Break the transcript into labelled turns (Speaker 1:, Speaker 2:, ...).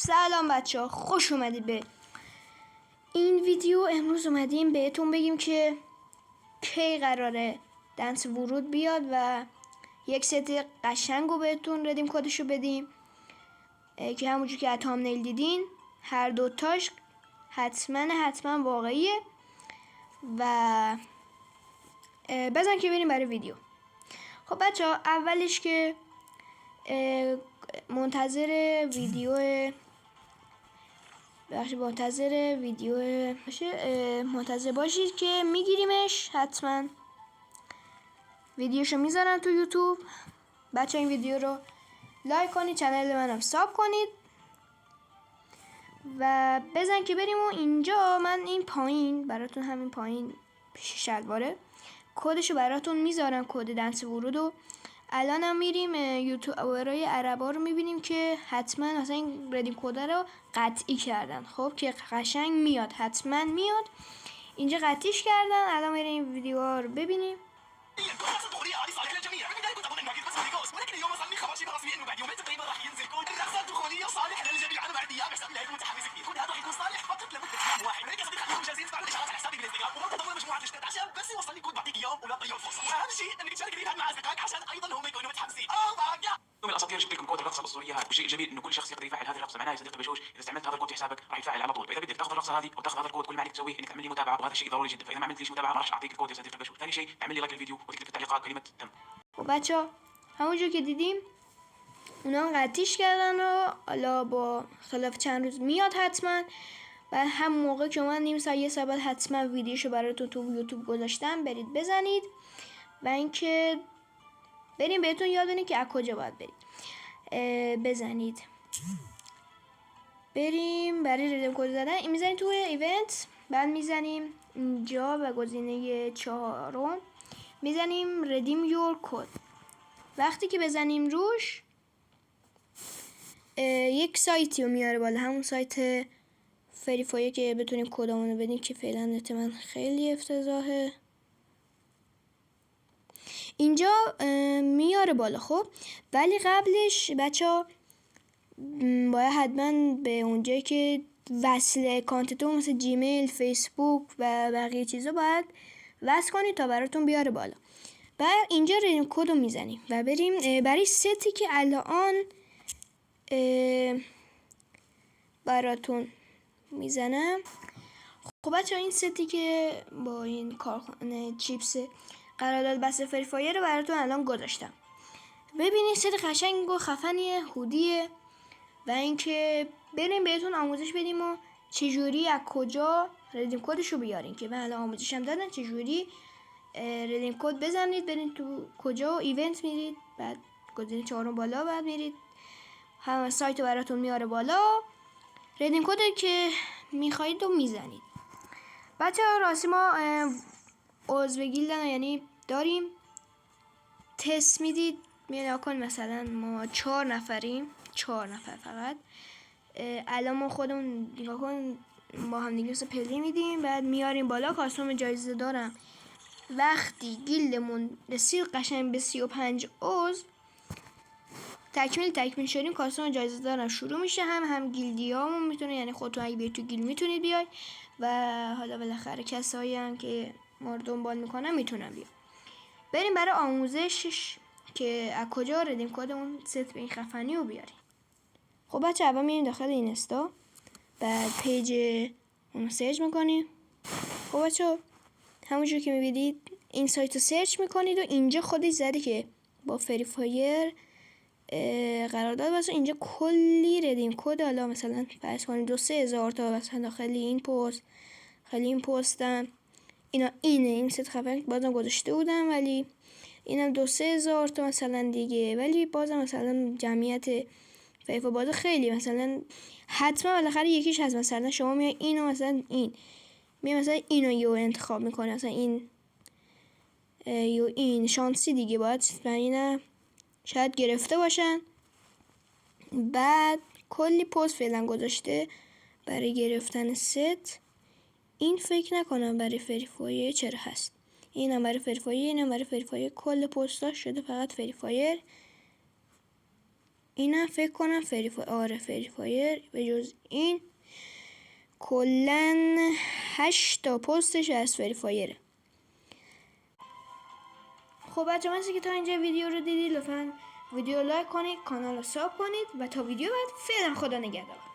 Speaker 1: سلام بچه ها، خوش اومدید به این ویدیو. امروز اومدیم بهتون بگیم که کی قراره دنس ورود بیاد و یک ست قشنگ رو بهتون ردیم کدشو بدیم که همونجور که تامنیل دیدین هر دوتاش حتما واقعیه. و بزن که بریم برای ویدیو. خب بچه ها، اولش که منتظر منتظر باشید که میگیریمش. حتما ویدیوشو میذارم تو یوتیوب. بچه این ویدیو رو لایک کنید، چنل منم ساب کنید و بزن که بریم. و اینجا من این پایین براتون، همین پایین پیش شلواره، کدشو براتون میذارم، کد دنس ورودو. الانم میریم یوتیوبرای عربا رو میبینیم که حتما مثلا این ردیم کد رو قطعی کردن. خب که قشنگ میاد، حتما میاد. اینجا قطعیش کردن. الان میریم این ویدیو رو ببینیم.
Speaker 2: من الاساطير جبت لكم كود الرقصه الاسطوريه هذه، والشيء الجميل انه كل شخص يقدر يفعل هذه الرقصه. معناها يا صديقي بشوش، اذا استعملت هذا الكود في حسابك راح يفعل على طول. فاذا بدك تاخذ الرقصه هذه او تاخذ هذا الكود، كل ما عليك تسويه انك تعمل لي متابعه، وهذا الشيء ضروري جدا. فاذا ما عملت ليش متابعه ما راح اعطيك الكود يا صديقي بشوش. ثاني شيء اعمل لي لايك للفيديو وتكتب في التعليقات كلمه تم.
Speaker 1: خب بچه‌ها، همونجور که دیدیم اونا قطعیش کردن و حالا با خلاف چند روز میاد حتما. و هم موقع که من نیم ساعت یه ساعت بعد حتما ویدیوشو براتون تو یوتیوب گذاشتم، برید بزنید. و اینکه بریم بهتون یاد بدیم که از کجا باید برید. بزنید بریم برای ردیم کد زدن. این میزنید توی ایونت، بعد میزنیم اینجا و گزینه 4 میزنیم ردیم یور کد. وقتی که بزنیم روش یک سایتی رو میاره بالا، همون سایت فریفایه که بتونیم کدامونو بدیم، که فعلا نت من خیلی افتضاحه. اینجا میاره بالا. خب ولی قبلش بچه باید حتما به اونجایی که وصل اکانتتون مثل جیمیل، فیسبوک و بقیه چیزا باید وصل کنید تا براتون بیاره بالا. بعد اینجا ردیم کد رو میزنیم و بریم برای ستی که الان براتون میزنم. خب بچه این ستی که با این کارخانه چیپس قرارداد بسته فریفایر رو براتون الان گذاشتم. ببینید ست قشنگ و خفنیه، هودیه. و اینکه بریم بهتون آموزش بدیم و چجوری از کجا ردیم کدشو بیارین، که من الان آموزش هم دادن چجوری ردیم کد بزنید. برید تو کجا ایونت میرید، بعد گزینه 4 بالا، بعد میرید هم سایت رو براتون میاره بالا، ردیم کد که میخواید و میزنید. بچه ها راستی ما عضو گیلدن، یعنی داریم تست میدید. میاد کن مثلا ما 4 نفریم، 4 نفر فقط. الان ما خودمون نگاه کن با هم دیگه پلی میدیم، بعد میاریم بالا. کاستوم جایزه دارم. وقتی گیلدمون رسید قشنگ به 35 عضو تکمیل شدیم، کاستوم جایزه دارم شروع میشه. هم گیلدی هامون میتونه، یعنی خودتون اگه بیاید تو گیلد میتونید بیاید و حالا بالاخره کسایی هم که ما رو دنبال میکنن میتونن بیاید. بریم برای آموزشش که از کجا ردیم کد اون ست به این خفنی رو بیاریم. خب بچه اول میریم داخل اینستا، بعد پیج اون سرچ میکنیم. خب بچه همونجور که میبینید این سایت رو سرچ میکنید و اینجا خودش زده که با فریفایر قرارداد بسته. اینجا کلی ردیم کد، حالا مثلا فرض کنید 2-3 هزار تا مثلا داخل این پست، خیلی این پستم این ست خفن بازم گذاشته بودم، ولی اینم 2-3 هزار تا مثلا دیگه. ولی بازم مثلا جمعیت فیفا باز خیلی مثلا حتما بالاخره یکیش هست. مثلا شما میای اینو مثلا مثلا اینو یو انتخاب میکنه، مثلا این شانسی دیگه باید و اینه شاید گرفته باشن. بعد کلی پست فعلا گذاشته برای گرفتن ست. این فکر نکنم برای فریفایر چرا هست. اینم برای فریفایر، اینم برای فریفایر. کل پستاش شده فقط فریفایر. اینم فکر کنم فری فایر به جز این کلن 8 تا پستش از فری فایره. خب بچه مرسی که تا اینجا ویدیو رو دیدید. لطفا ویدیو لایک کنید، کانال رو ساب کنید و تا ویدیو بعد فعلا خدا نگهدار.